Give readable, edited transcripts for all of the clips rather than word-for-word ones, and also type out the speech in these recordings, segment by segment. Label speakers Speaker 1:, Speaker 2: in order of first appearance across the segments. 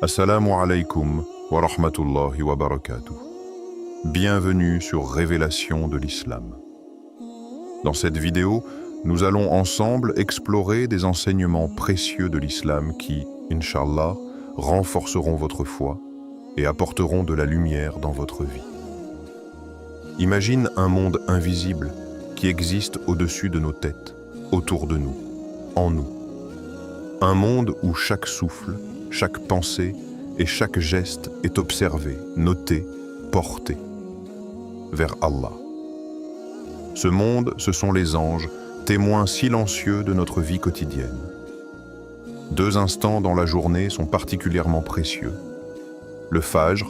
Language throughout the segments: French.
Speaker 1: Assalamu alaikum wa rahmatullahi wa barakatuh. Bienvenue sur Révélation de l'Islam. Dans cette vidéo, nous allons ensemble explorer des enseignements précieux de l'Islam qui, Inch'Allah, renforceront votre foi et apporteront de la lumière dans votre vie. Imagine un monde invisible qui existe au-dessus de nos têtes, autour de nous, en nous. Un monde où chaque souffle, chaque pensée et chaque geste est observé, noté, porté vers Allah. Ce monde, ce sont les anges, témoins silencieux de notre vie quotidienne. 2 instants dans la journée sont particulièrement précieux. Le Fajr,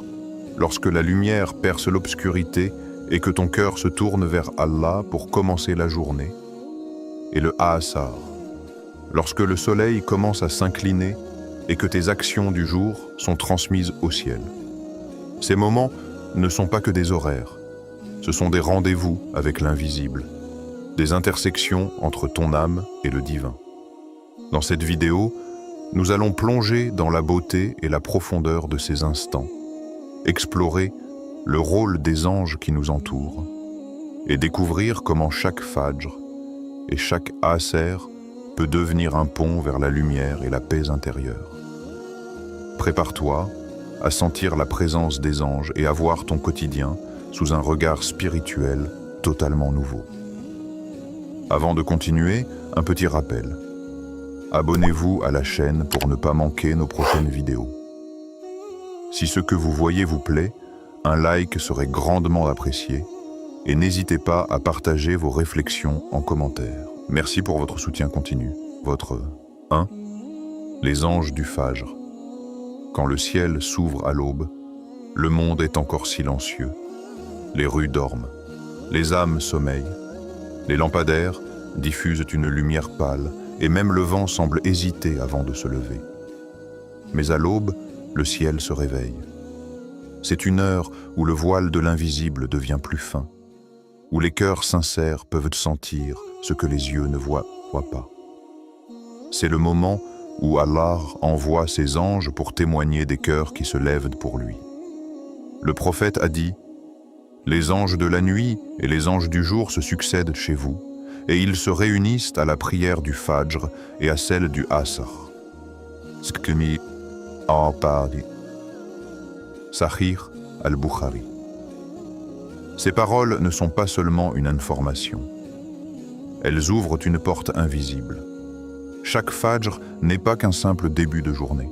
Speaker 1: lorsque la lumière perce l'obscurité et que ton cœur se tourne vers Allah pour commencer la journée. Et le Asar, lorsque le soleil commence à s'incliner et que tes actions du jour sont transmises au ciel. Ces moments ne sont pas que des horaires, ce sont des rendez-vous avec l'invisible, des intersections entre ton âme et le divin. Dans cette vidéo, nous allons plonger dans la beauté et la profondeur de ces instants, explorer le rôle des anges qui nous entourent et découvrir comment chaque Fajr et chaque Asr peut devenir un pont vers la lumière et la paix intérieure. Prépare-toi à sentir la présence des anges et à voir ton quotidien sous un regard spirituel totalement nouveau. Avant de continuer, un petit rappel. Abonnez-vous à la chaîne pour ne pas manquer nos prochaines vidéos. Si ce que vous voyez vous plaît, un like serait grandement apprécié et n'hésitez pas à partager vos réflexions en commentaire. Merci pour votre soutien continu. Votre 1. Les anges du Fajr. Quand le ciel s'ouvre à l'aube, le monde est encore silencieux. Les rues dorment, les âmes sommeillent, les lampadaires diffusent une lumière pâle et même le vent semble hésiter avant de se lever. Mais à l'aube, le ciel se réveille. C'est une heure où le voile de l'invisible devient plus fin, où les cœurs sincères peuvent sentir ce que les yeux ne voient pas. C'est le moment où Allah envoie ses anges pour témoigner des cœurs qui se lèvent pour lui. Le prophète a dit « Les anges de la nuit et les anges du jour se succèdent chez vous, et ils se réunissent à la prière du Fajr et à celle du Asr. » Sahih al-Bukhari. Ces paroles ne sont pas seulement une information. Elles ouvrent une porte invisible. Chaque Fajr n'est pas qu'un simple début de journée.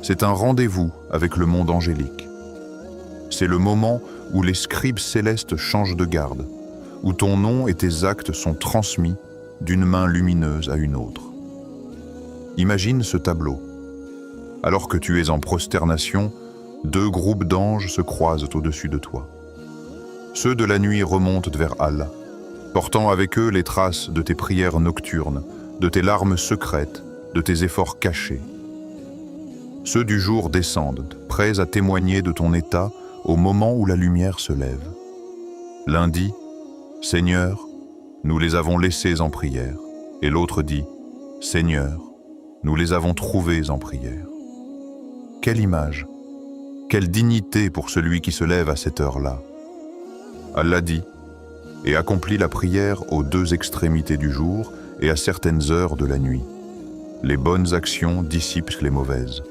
Speaker 1: C'est un rendez-vous avec le monde angélique. C'est le moment où les scribes célestes changent de garde, où ton nom et tes actes sont transmis d'une main lumineuse à une autre. Imagine ce tableau. Alors que tu es en prosternation, 2 groupes d'anges se croisent au-dessus de toi. Ceux de la nuit remontent vers Allah, portant avec eux les traces de tes prières nocturnes, de tes larmes secrètes, de tes efforts cachés. Ceux du jour descendent, prêts à témoigner de ton état au moment où la lumière se lève. L'un dit « Seigneur, nous les avons laissés en prière » et l'autre dit « Seigneur, nous les avons trouvés en prière ». Quelle image, quelle dignité pour celui qui se lève à cette heure-là. Allah dit « Et accomplit la prière aux 2 extrémités du jour et à certaines heures de la nuit. Les bonnes actions dissipent les mauvaises. »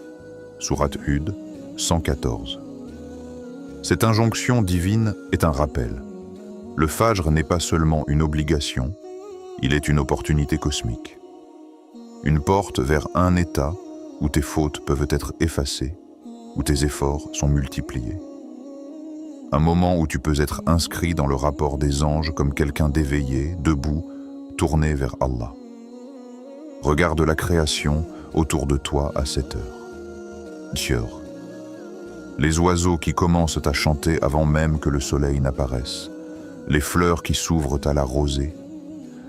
Speaker 1: Sourate Hud 114. Cette injonction divine est un rappel. Le Fajr n'est pas seulement une obligation, il est une opportunité cosmique. Une porte vers un état où tes fautes peuvent être effacées, où tes efforts sont multipliés. Un moment où tu peux être inscrit dans le rapport des anges comme quelqu'un d'éveillé, debout, tourné vers Allah. Regarde la création autour de toi à cette heure. Les oiseaux qui commencent à chanter avant même que le soleil n'apparaisse, les fleurs qui s'ouvrent à la rosée,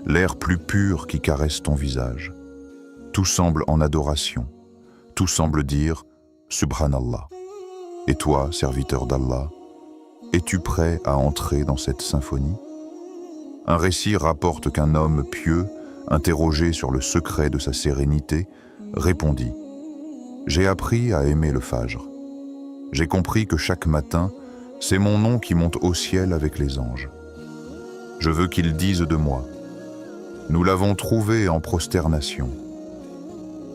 Speaker 1: l'air plus pur qui caresse ton visage. Tout semble en adoration, tout semble dire « Subhanallah ». Et toi, serviteur d'Allah, es-tu prêt à entrer dans cette symphonie? Un récit rapporte qu'un homme pieux, interrogé sur le secret de sa sérénité, répondit « J'ai appris à aimer le Fajr. J'ai compris que chaque matin, c'est mon nom qui monte au ciel avec les anges. Je veux qu'ils disent de moi, « Nous l'avons trouvé en prosternation ».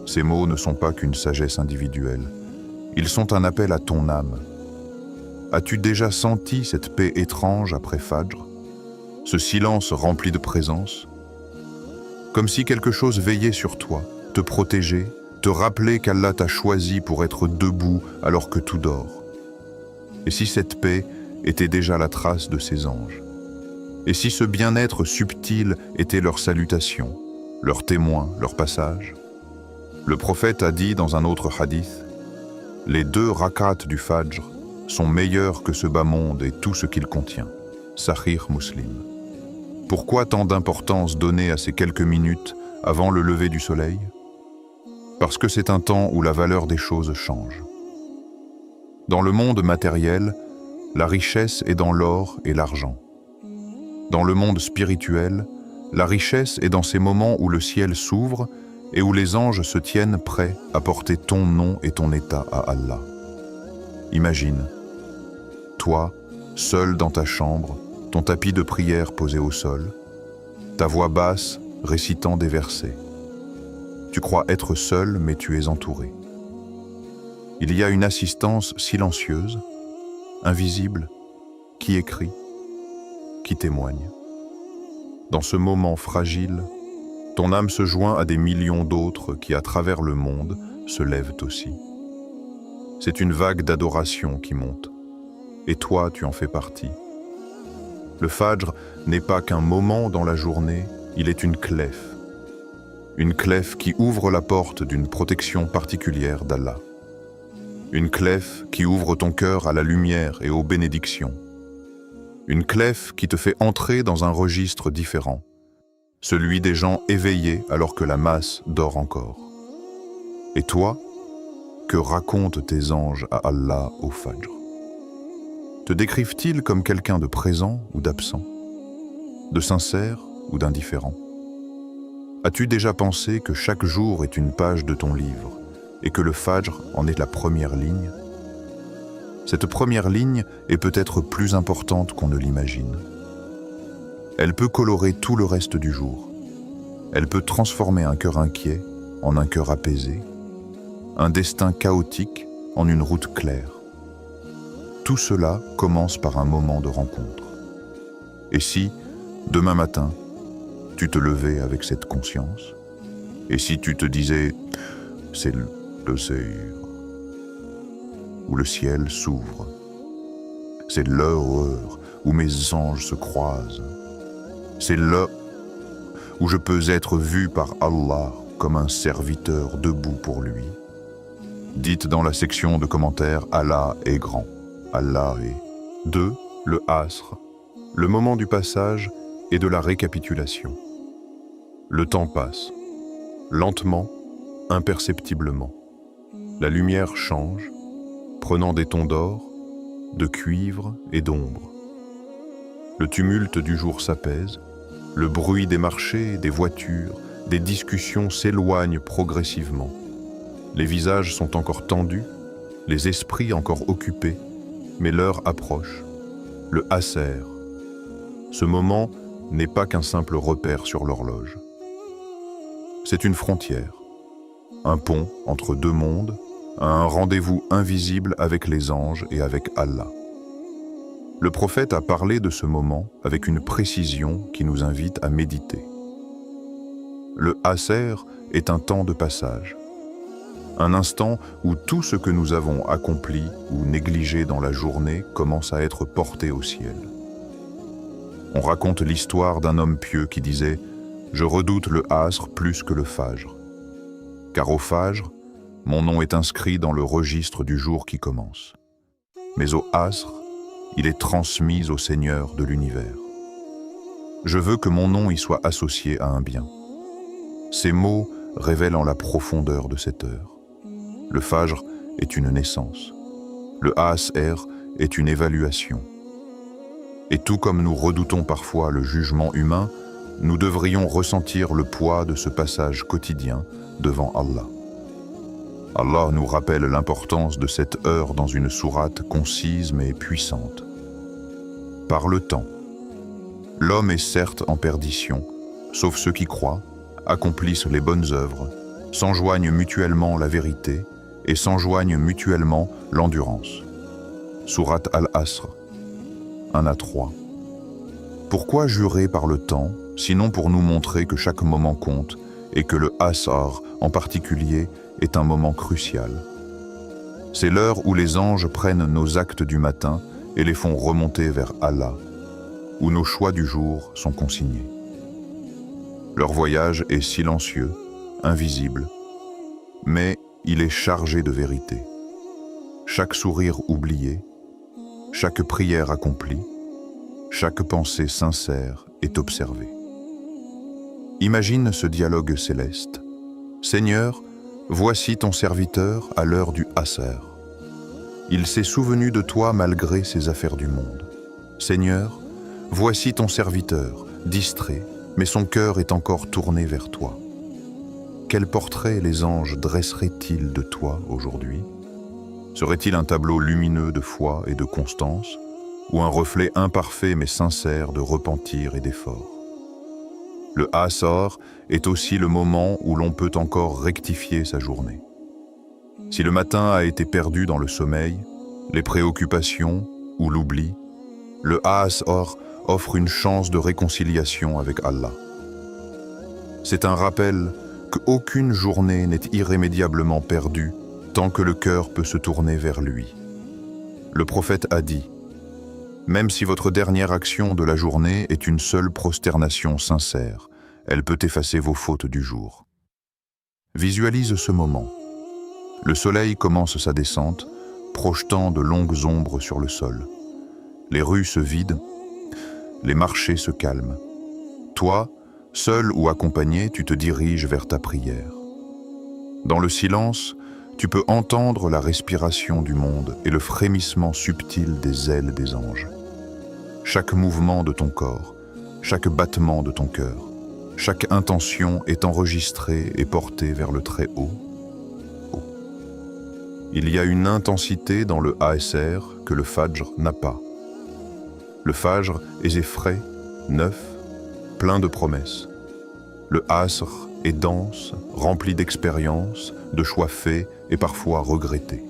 Speaker 1: Ces mots ne sont pas qu'une sagesse individuelle, ils sont un appel à ton âme. As-tu déjà senti cette paix étrange après Fajr? Ce silence rempli de présence? Comme si quelque chose veillait sur toi, te protégeait, te rappelait qu'Allah t'a choisi pour être debout alors que tout dort. Et si cette paix était déjà la trace de ces anges? Et si ce bien-être subtil était leur salutation, leur témoin, leur passage? Le prophète a dit dans un autre hadith, « Les 2 rak'at du Fajr sont meilleurs que ce bas monde et tout ce qu'il contient. » Sahih Muslim. Pourquoi tant d'importance donnée à ces quelques minutes avant le lever du soleil? Parce que c'est un temps où la valeur des choses change. Dans le monde matériel, la richesse est dans l'or et l'argent. Dans le monde spirituel, la richesse est dans ces moments où le ciel s'ouvre et où les anges se tiennent prêts à porter ton nom et ton état à Allah. Imagine, toi, seul dans ta chambre, ton tapis de prière posé au sol, ta voix basse récitant des versets. Tu crois être seul, mais tu es entouré. Il y a une assistance silencieuse, invisible, qui écrit, qui témoigne. Dans ce moment fragile, ton âme se joint à des millions d'autres qui, à travers le monde, se lèvent aussi. C'est une vague d'adoration qui monte, et toi, tu en fais partie. Le Fajr n'est pas qu'un moment dans la journée, il est une clef. Une clef qui ouvre la porte d'une protection particulière d'Allah. Une clef qui ouvre ton cœur à la lumière et aux bénédictions. Une clef qui te fait entrer dans un registre différent, celui des gens éveillés alors que la masse dort encore. Et toi, que racontent tes anges à Allah au Fajr? Te décrivent-ils comme quelqu'un de présent ou d'absent, de sincère ou d'indifférent? As-tu déjà pensé que chaque jour est une page de ton livre et que le Fajr en est la première ligne? Cette première ligne est peut-être plus importante qu'on ne l'imagine. Elle peut colorer tout le reste du jour. Elle peut transformer un cœur inquiet en un cœur apaisé, un destin chaotique en une route claire. Tout cela commence par un moment de rencontre. Et si, demain matin, tu te levais avec cette conscience? Et si tu te disais « c'est le Seyr » où le ciel s'ouvre. C'est l'heure où mes anges se croisent. C'est là où je peux être vu par Allah comme un serviteur debout pour lui. Dites dans la section de commentaires « Allah est grand ». Allah est. 2. Le Asr, le moment du passage et de la récapitulation. Le temps passe, lentement, imperceptiblement. La lumière change, prenant des tons d'or, de cuivre et d'ombre. Le tumulte du jour s'apaise, le bruit des marchés, des voitures, des discussions s'éloigne progressivement. Les visages sont encore tendus, les esprits encore occupés, mais l'heure approche, le Asr. Ce moment n'est pas qu'un simple repère sur l'horloge. C'est une frontière, un pont entre 2 mondes, un rendez-vous invisible avec les anges et avec Allah. Le prophète a parlé de ce moment avec une précision qui nous invite à méditer. Le Asr est un temps de passage, un instant où tout ce que nous avons accompli ou négligé dans la journée commence à être porté au ciel. On raconte l'histoire d'un homme pieux qui disait « Je redoute le Asr plus que le Fajr, car au Fajr, mon nom est inscrit dans le registre du jour qui commence. Mais au Asr, il est transmis au Seigneur de l'univers. Je veux que mon nom y soit associé à un bien. » Ces mots révèlent en la profondeur de cette heure. Le Fajr est une naissance. Le Asr est une évaluation. Et tout comme nous redoutons parfois le jugement humain, nous devrions ressentir le poids de ce passage quotidien devant Allah. Allah nous rappelle l'importance de cette heure dans une sourate concise mais puissante. Par le temps, l'homme est certes en perdition, sauf ceux qui croient, accomplissent les bonnes œuvres, s'enjoignent mutuellement la vérité et s'enjoignent mutuellement l'endurance. Sourate Al-Asr, 1 à 3. Pourquoi jurer par le temps, sinon pour nous montrer que chaque moment compte et que le Asr, en particulier, est un moment crucial. C'est l'heure où les anges prennent nos actes du matin et les font remonter vers Allah, où nos choix du jour sont consignés. Leur voyage est silencieux, invisible, mais il est chargé de vérité. Chaque sourire oublié, chaque prière accomplie, chaque pensée sincère est observée. Imagine ce dialogue céleste. Seigneur, voici ton serviteur à l'heure du Asr. Il s'est souvenu de toi malgré ses affaires du monde. Seigneur, voici ton serviteur, distrait, mais son cœur est encore tourné vers toi. Quel portrait les anges dresseraient-ils de toi aujourd'hui? Serait-il un tableau lumineux de foi et de constance, ou un reflet imparfait mais sincère de repentir et d'effort? Le Asr est aussi le moment où l'on peut encore rectifier sa journée. Si le matin a été perdu dans le sommeil, les préoccupations ou l'oubli, le Asr offre une chance de réconciliation avec Allah. C'est un rappel qu'aucune journée n'est irrémédiablement perdue tant que le cœur peut se tourner vers lui. Le prophète a dit: même si votre dernière action de la journée est une seule prosternation sincère, elle peut effacer vos fautes du jour. Visualise ce moment. Le soleil commence sa descente, projetant de longues ombres sur le sol. Les rues se vident, les marchés se calment. Toi, seul ou accompagné, tu te diriges vers ta prière. Dans le silence, tu peux entendre la respiration du monde et le frémissement subtil des ailes des anges. Chaque mouvement de ton corps, chaque battement de ton cœur, chaque intention est enregistrée et portée vers le très haut. Il y a une intensité dans le Asr que le Fajr n'a pas. Le Fajr est frais, neuf, plein de promesses. Le Asr est dense, rempli d'expériences, de choix faits et parfois regrettés.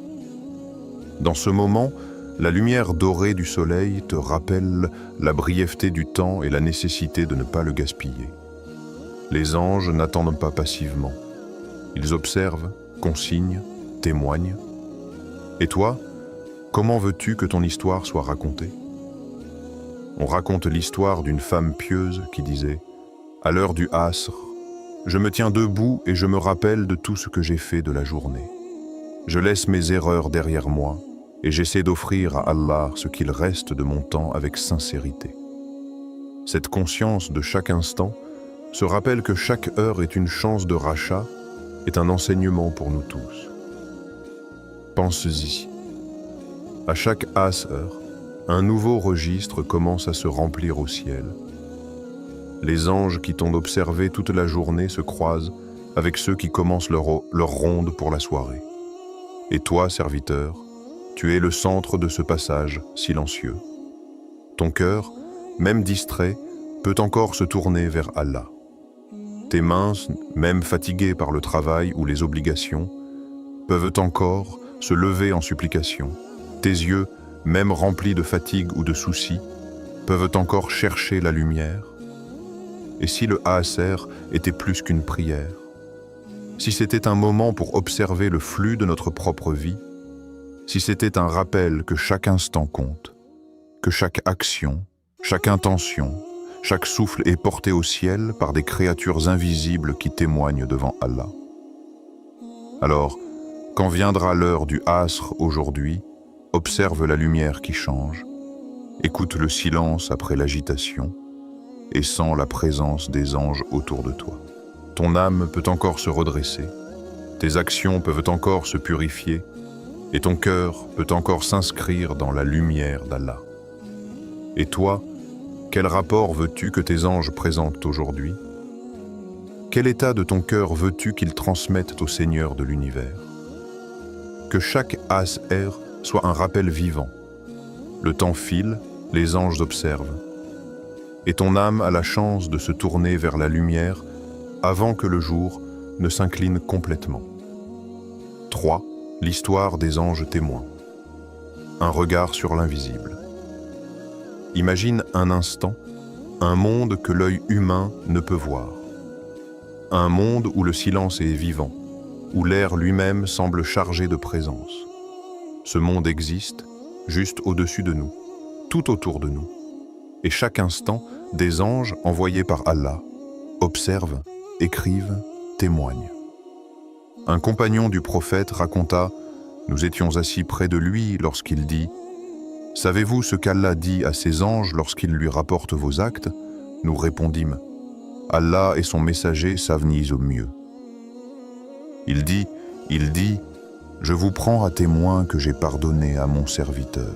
Speaker 1: Dans ce moment, la lumière dorée du soleil te rappelle la brièveté du temps et la nécessité de ne pas le gaspiller. Les anges n'attendent pas passivement. Ils observent, consignent, témoignent. Et toi, comment veux-tu que ton histoire soit racontée? On raconte l'histoire d'une femme pieuse qui disait « À l'heure du Asr, je me tiens debout et je me rappelle de tout ce que j'ai fait de la journée. Je laisse mes erreurs derrière moi et j'essaie d'offrir à Allah ce qu'il reste de mon temps avec sincérité. » Cette conscience de chaque instant, ce rappel que chaque heure est une chance de rachat, est un enseignement pour nous tous. Pense-y. À chaque Asr, un nouveau registre commence à se remplir au ciel. Les anges qui t'ont observé toute la journée se croisent avec ceux qui commencent leur ronde pour la soirée. Et toi, serviteur, tu es le centre de ce passage silencieux. Ton cœur, même distrait, peut encore se tourner vers Allah. Tes mains, même fatiguées par le travail ou les obligations, peuvent encore se lever en supplication. Tes yeux, même remplis de fatigue ou de soucis, peuvent encore chercher la lumière. Et si le Asr était plus qu'une prière, si c'était un moment pour observer le flux de notre propre vie, si c'était un rappel que chaque instant compte, que chaque action, chaque intention, chaque souffle est porté au ciel par des créatures invisibles qui témoignent devant Allah. Alors, quand viendra l'heure du Asr aujourd'hui, observe la lumière qui change, écoute le silence après l'agitation et sens la présence des anges autour de toi. Ton âme peut encore se redresser, tes actions peuvent encore se purifier et ton cœur peut encore s'inscrire dans la lumière d'Allah. Et toi, quel rapport veux-tu que tes anges présentent aujourd'hui? Quel état de ton cœur veux-tu qu'ils transmettent au Seigneur de l'univers? Que chaque ASR soit un rappel vivant. Le temps file, les anges observent. Et ton âme a la chance de se tourner vers la lumière avant que le jour ne s'incline complètement. 3. L'histoire des anges témoins. Un regard sur l'invisible. Imagine un instant un monde que l'œil humain ne peut voir. Un monde où le silence est vivant, où l'air lui-même semble chargé de présence. Ce monde existe, juste au-dessus de nous, tout autour de nous. Et chaque instant, des anges envoyés par Allah observent, écrivent, témoignent. Un compagnon du prophète raconta « Nous étions assis près de lui lorsqu'il dit « Savez-vous ce qu'Allah dit à ses anges lorsqu'ils lui rapportent vos actes ?» Nous répondîmes « Allah et son messager savent au mieux. » Il dit « Je vous prends à témoin que j'ai pardonné à mon serviteur. »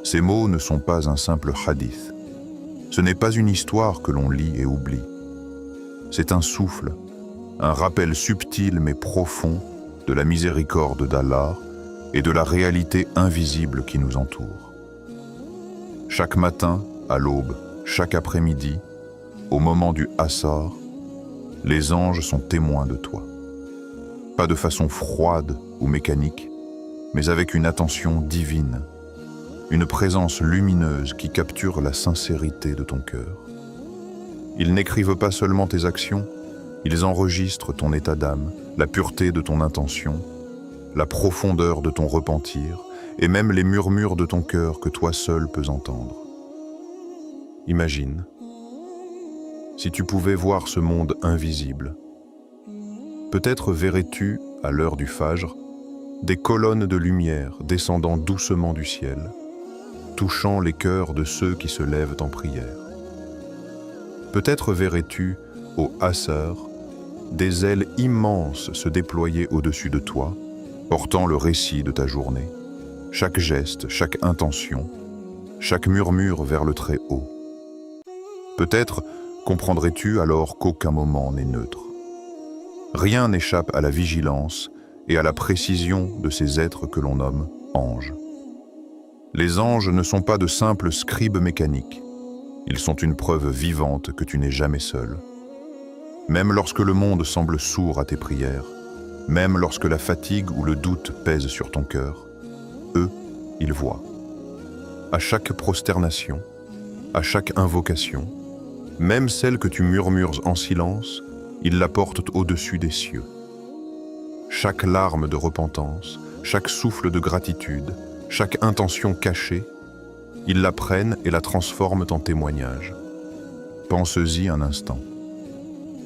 Speaker 1: Ces mots ne sont pas un simple hadith. Ce n'est pas une histoire que l'on lit et oublie. C'est un souffle, un rappel subtil mais profond de la miséricorde d'Allah et de la réalité invisible qui nous entoure. Chaque matin, à l'aube, chaque après-midi, au moment du Asr, les anges sont témoins de toi. Pas de façon froide ou mécanique, mais avec une attention divine, une présence lumineuse qui capture la sincérité de ton cœur. Ils n'écrivent pas seulement tes actions, ils enregistrent ton état d'âme, la pureté de ton intention, la profondeur de ton repentir et même les murmures de ton cœur que toi seul peux entendre. Imagine, si tu pouvais voir ce monde invisible, peut-être verrais-tu, à l'heure du Fajr, des colonnes de lumière descendant doucement du ciel, touchant les cœurs de ceux qui se lèvent en prière. Peut-être verrais-tu, au Asr, des ailes immenses se déployer au-dessus de toi, portant le récit de ta journée, chaque geste, chaque intention, chaque murmure vers le très haut. Peut-être comprendrais-tu alors qu'aucun moment n'est neutre. Rien n'échappe à la vigilance et à la précision de ces êtres que l'on nomme anges. Les anges ne sont pas de simples scribes mécaniques. Ils sont une preuve vivante que tu n'es jamais seul. Même lorsque le monde semble sourd à tes prières, même lorsque la fatigue ou le doute pèsent sur ton cœur, eux, ils voient. À chaque prosternation, à chaque invocation, même celle que tu murmures en silence, ils la portent au-dessus des cieux. Chaque larme de repentance, chaque souffle de gratitude, chaque intention cachée, ils la prennent et la transforment en témoignage. Pense-y un instant.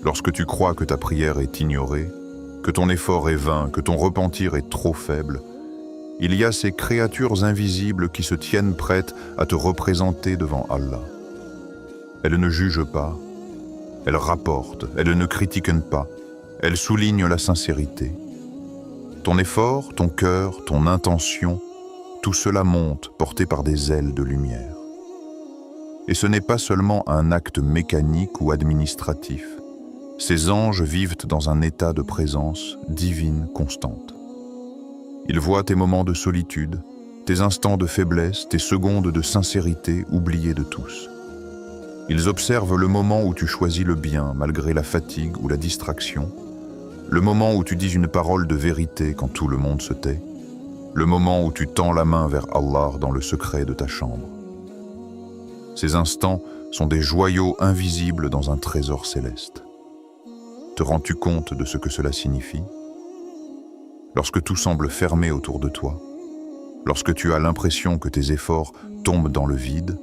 Speaker 1: Lorsque tu crois que ta prière est ignorée, que ton effort est vain, que ton repentir est trop faible, il y a ces créatures invisibles qui se tiennent prêtes à te représenter devant Allah. Elles ne jugent pas, elles rapportent, elles ne critiquent pas, elles soulignent la sincérité. Ton effort, ton cœur, ton intention, tout cela monte porté par des ailes de lumière. Et ce n'est pas seulement un acte mécanique ou administratif. Ces anges vivent dans un état de présence divine constante. Ils voient tes moments de solitude, tes instants de faiblesse, tes secondes de sincérité oubliées de tous. Ils observent le moment où tu choisis le bien malgré la fatigue ou la distraction, le moment où tu dis une parole de vérité quand tout le monde se tait, le moment où tu tends la main vers Allah dans le secret de ta chambre. Ces instants sont des joyaux invisibles dans un trésor céleste. Te rends-tu compte de ce que cela signifie? Lorsque tout semble fermé autour de toi, lorsque tu as l'impression que tes efforts tombent dans le vide,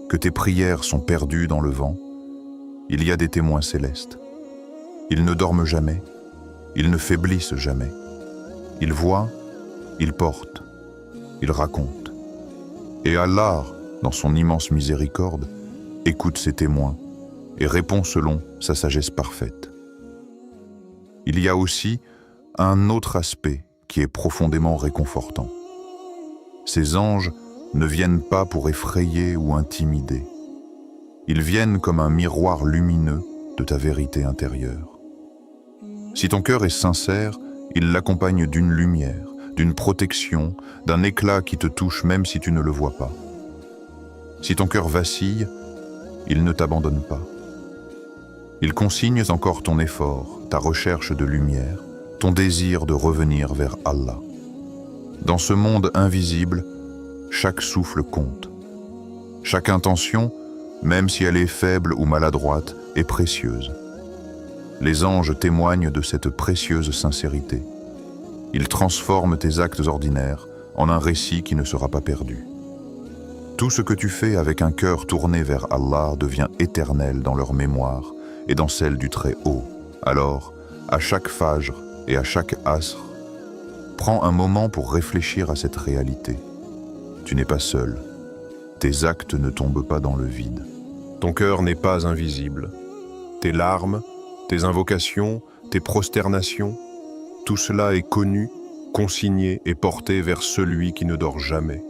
Speaker 1: que tes prières sont perdues dans le vent, il y a des témoins célestes. Ils ne dorment jamais, ils ne faiblissent jamais. Ils voient, ils portent, ils racontent. Et Allah, dans son immense miséricorde, écoute ces témoins et répond selon sa sagesse parfaite. Il y a aussi un autre aspect qui est profondément réconfortant. Ces anges ne viennent pas pour effrayer ou intimider. Ils viennent comme un miroir lumineux de ta vérité intérieure. Si ton cœur est sincère, il l'accompagne d'une lumière, d'une protection, d'un éclat qui te touche même si tu ne le vois pas. Si ton cœur vacille, il ne t'abandonne pas. Il consigne encore ton effort, ta recherche de lumière, ton désir de revenir vers Allah. Dans ce monde invisible, chaque souffle compte. Chaque intention, même si elle est faible ou maladroite, est précieuse. Les anges témoignent de cette précieuse sincérité. Ils transforment tes actes ordinaires en un récit qui ne sera pas perdu. Tout ce que tu fais avec un cœur tourné vers Allah devient éternel dans leur mémoire et dans celle du Très-Haut. Alors, à chaque fajr et à chaque asr, prends un moment pour réfléchir à cette réalité. Tu n'es pas seul. Tes actes ne tombent pas dans le vide. Ton cœur n'est pas invisible. Tes larmes, tes invocations, tes prosternations, tout cela est connu, consigné et porté vers celui qui ne dort jamais.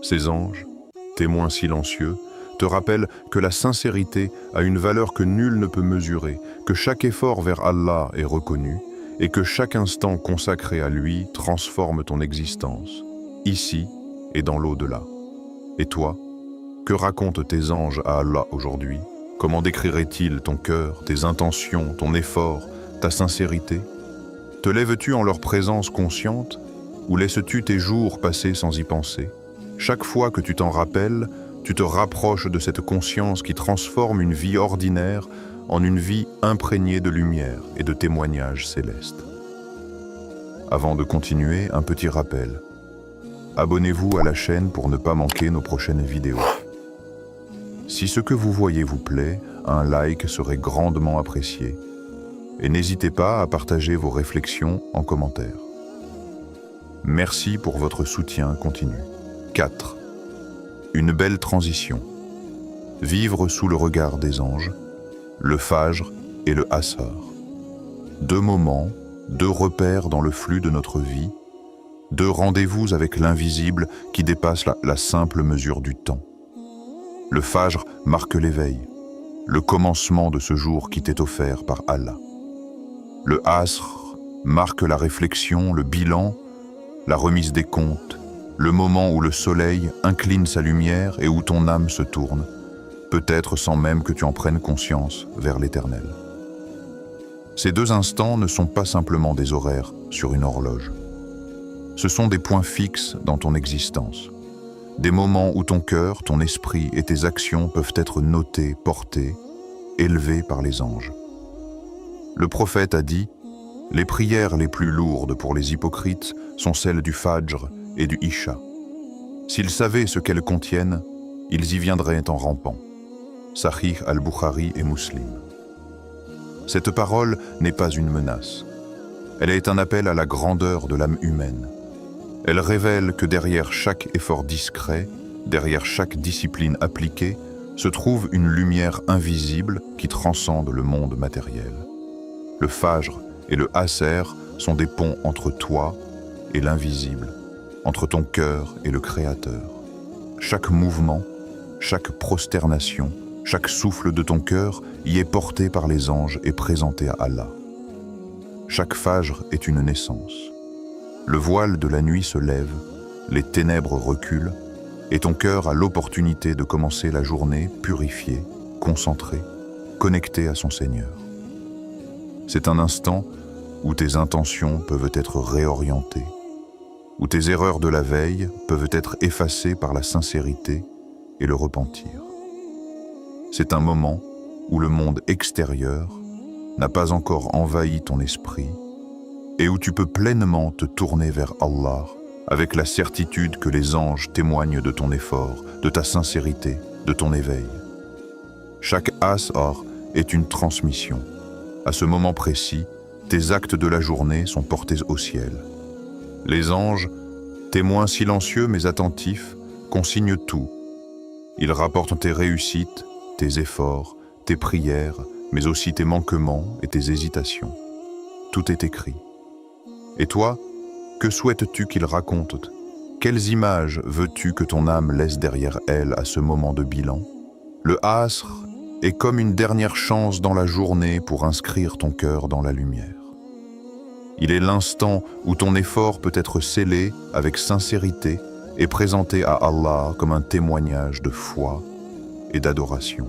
Speaker 1: Ces anges, témoins silencieux, te rappellent que la sincérité a une valeur que nul ne peut mesurer, que chaque effort vers Allah est reconnu et que chaque instant consacré à lui transforme ton existence, ici et dans l'au-delà. Et toi, que racontent tes anges à Allah aujourd'hui? Comment décriraient-ils ton cœur, tes intentions, ton effort, ta sincérité? Te lèves-tu en leur présence consciente ou laisses-tu tes jours passer sans y penser? Chaque fois que tu t'en rappelles, tu te rapproches de cette conscience qui transforme une vie ordinaire en une vie imprégnée de lumière et de témoignages célestes. Avant de continuer, un petit rappel. Abonnez-vous à la chaîne pour ne pas manquer nos prochaines vidéos. Si ce que vous voyez vous plaît, un like serait grandement apprécié. Et n'hésitez pas à partager vos réflexions en commentaire. Merci pour votre soutien continu. 4. Une belle transition. Vivre sous le regard des anges, le fajr et le asr. Deux moments, deux repères dans le flux de notre vie, deux rendez-vous avec l'invisible qui dépasse la simple mesure du temps. Le fajr marque l'éveil, le commencement de ce jour qui t'est offert par Allah. Le asr marque la réflexion, le bilan, la remise des comptes, le moment où le soleil incline sa lumière et où ton âme se tourne, peut-être sans même que tu en prennes conscience, vers l'éternel. Ces deux instants ne sont pas simplement des horaires sur une horloge. Ce sont des points fixes dans ton existence. Des moments où ton cœur, ton esprit et tes actions peuvent être notés, portés, élevés par les anges. Le prophète a dit « Les prières les plus lourdes pour les hypocrites sont celles du Fajr et du Isha. S'ils savaient ce qu'elles contiennent, ils y viendraient en rampant. » Sahih al-Bukhari et Muslim. Cette parole n'est pas une menace. Elle est un appel à la grandeur de l'âme humaine. Elle révèle que derrière chaque effort discret, derrière chaque discipline appliquée, se trouve une lumière invisible qui transcende le monde matériel. Le Fajr et le Asr sont des ponts entre toi et l'invisible, entre ton cœur et le Créateur. Chaque mouvement, chaque prosternation, chaque souffle de ton cœur y est porté par les anges et présenté à Allah. Chaque Fajr est une naissance. Le voile de la nuit se lève, les ténèbres reculent, et ton cœur a l'opportunité de commencer la journée purifié, concentré, connecté à son Seigneur. C'est un instant où tes intentions peuvent être réorientées, où tes erreurs de la veille peuvent être effacées par la sincérité et le repentir. C'est un moment où le monde extérieur n'a pas encore envahi ton esprit et où tu peux pleinement te tourner vers Allah avec la certitude que les anges témoignent de ton effort, de ta sincérité, de ton éveil. Chaque asr est une transmission. À ce moment précis, tes actes de la journée sont portés au ciel. Les anges, témoins silencieux mais attentifs, consignent tout. Ils rapportent tes réussites, tes efforts, tes prières, mais aussi tes manquements et tes hésitations. Tout est écrit. Et toi, que souhaites-tu qu'ils racontent? Quelles images veux-tu que ton âme laisse derrière elle à ce moment de bilan? Le asr est comme une dernière chance dans la journée pour inscrire ton cœur dans la lumière. Il est l'instant où ton effort peut être scellé avec sincérité et présenté à Allah comme un témoignage de foi et d'adoration.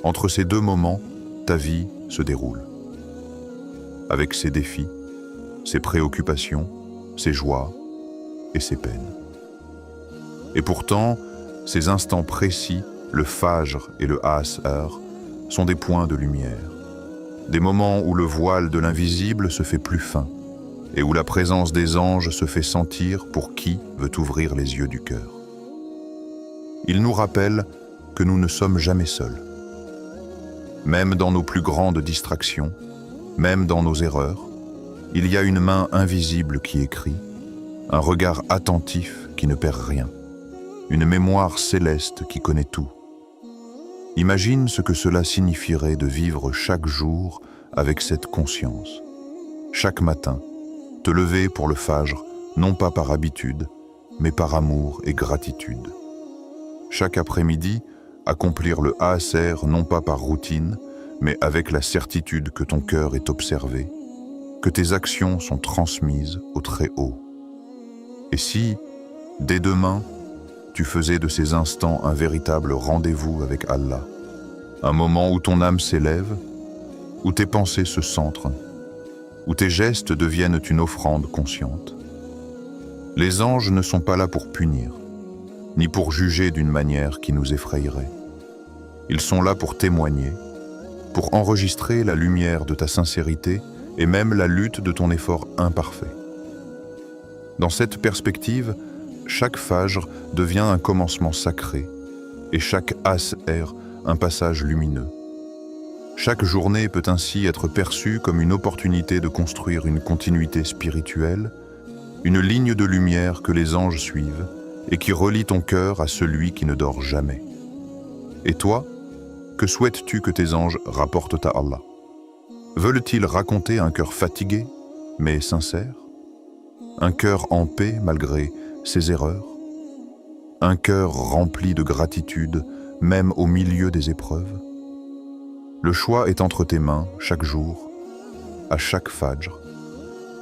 Speaker 1: Entre ces deux moments, ta vie se déroule. Avec ses défis, ses préoccupations, ses joies et ses peines. Et pourtant, ces instants précis, le Fajr et le Asr, sont des points de lumière. Des moments où le voile de l'invisible se fait plus fin et où la présence des anges se fait sentir pour qui veut ouvrir les yeux du cœur. Ils nous rappellent que nous ne sommes jamais seuls. Même dans nos plus grandes distractions, même dans nos erreurs, il y a une main invisible qui écrit, un regard attentif qui ne perd rien, une mémoire céleste qui connaît tout. Imagine ce que cela signifierait de vivre chaque jour avec cette conscience. Chaque matin, te lever pour le Fajr, non pas par habitude, mais par amour et gratitude. Chaque après-midi, accomplir le Asr non pas par routine, mais avec la certitude que ton cœur est observé, que tes actions sont transmises au Très-Haut. Et si, dès demain, tu faisais de ces instants un véritable rendez-vous avec Allah, un moment où ton âme s'élève, où tes pensées se centrent, où tes gestes deviennent une offrande consciente. Les anges ne sont pas là pour punir, ni pour juger d'une manière qui nous effrayerait. Ils sont là pour témoigner, pour enregistrer la lumière de ta sincérité et même la lutte de ton effort imparfait. Dans cette perspective, chaque Fajr devient un commencement sacré et chaque Asr un passage lumineux. Chaque journée peut ainsi être perçue comme une opportunité de construire une continuité spirituelle, une ligne de lumière que les anges suivent et qui relie ton cœur à celui qui ne dort jamais. Et toi, que souhaites-tu que tes anges rapportent à Allah? Veulent-ils raconter un cœur fatigué, mais sincère? Un cœur en paix malgré ses erreurs? Un cœur rempli de gratitude, même au milieu des épreuves? Le choix est entre tes mains chaque jour, à chaque Fajr,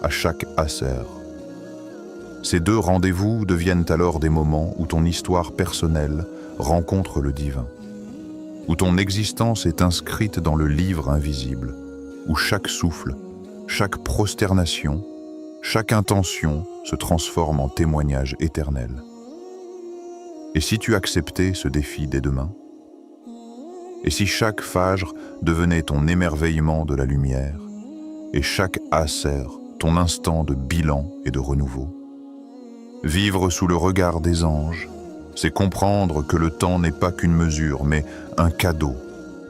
Speaker 1: à chaque Asr. Ces deux rendez-vous deviennent alors des moments où ton histoire personnelle rencontre le divin, où ton existence est inscrite dans le livre invisible, où chaque souffle, chaque prosternation, chaque intention se transforme en témoignage éternel. Et si tu acceptais ce défi dès demain? Et si chaque Fajr devenait ton émerveillement de la lumière, et chaque Asr ton instant de bilan et de renouveau? Vivre sous le regard des anges, c'est comprendre que le temps n'est pas qu'une mesure, mais un cadeau,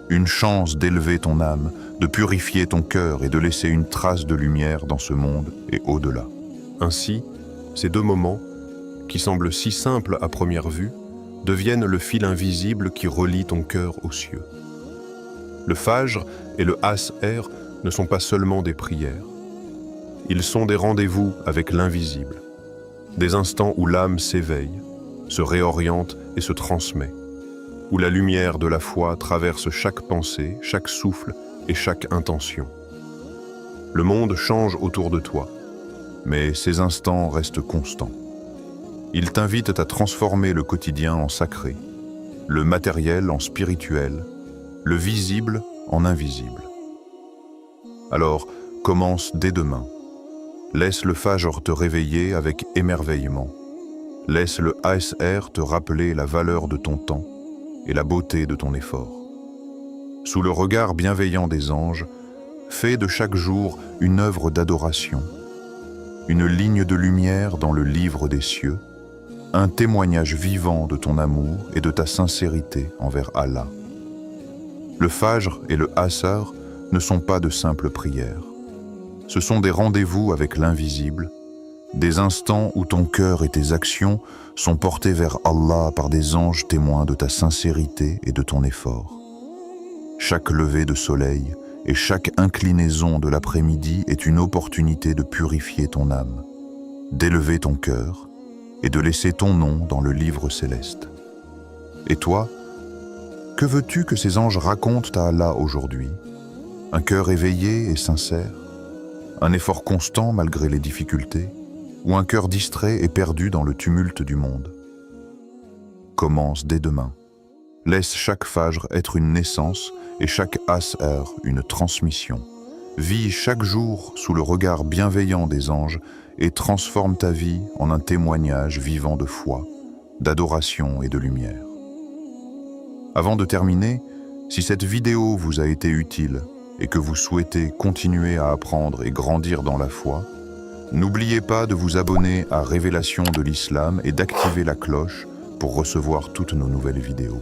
Speaker 1: une chance d'élever ton âme, de purifier ton cœur et de laisser une trace de lumière dans ce monde et au-delà.
Speaker 2: Ainsi, ces deux moments, qui semblent si simples à première vue, deviennent le fil invisible qui relie ton cœur aux cieux. Le Fajr et le Asr ne sont pas seulement des prières. Ils sont des rendez-vous avec l'invisible, des instants où l'âme s'éveille, se réoriente et se transmet, où la lumière de la foi traverse chaque pensée, chaque souffle et chaque intention. Le monde change autour de toi, mais ces instants restent constants. Ils t'invitent à transformer le quotidien en sacré, le matériel en spirituel, le visible en invisible. Alors, commence dès demain. Laisse le Fajr te réveiller avec émerveillement. Laisse le Asr te rappeler la valeur de ton temps et la beauté de ton effort. Sous le regard bienveillant des anges, fais de chaque jour une œuvre d'adoration, une ligne de lumière dans le livre des cieux, un témoignage vivant de ton amour et de ta sincérité envers Allah. Le Fajr et le Asr ne sont pas de simples prières. Ce sont des rendez-vous avec l'invisible, des instants où ton cœur et tes actions sont portés vers Allah par des anges témoins de ta sincérité et de ton effort. Chaque lever de soleil et chaque inclinaison de l'après-midi est une opportunité de purifier ton âme, d'élever ton cœur et de laisser ton nom dans le livre céleste. Et toi, que veux-tu que ces anges racontent à Allah aujourd'hui? Un cœur éveillé et sincère?
Speaker 1: Un effort constant malgré les difficultés? Ou un cœur distrait et perdu dans le tumulte du monde? Commence dès demain. Laisse chaque fajr être une naissance et chaque asr une transmission. Vis chaque jour sous le regard bienveillant des anges et transforme ta vie en un témoignage vivant de foi, d'adoration et de lumière. Avant de terminer, si cette vidéo vous a été utile et que vous souhaitez continuer à apprendre et grandir dans la foi, n'oubliez pas de vous abonner à Révélation de l'Islam et d'activer la cloche pour recevoir toutes nos nouvelles vidéos.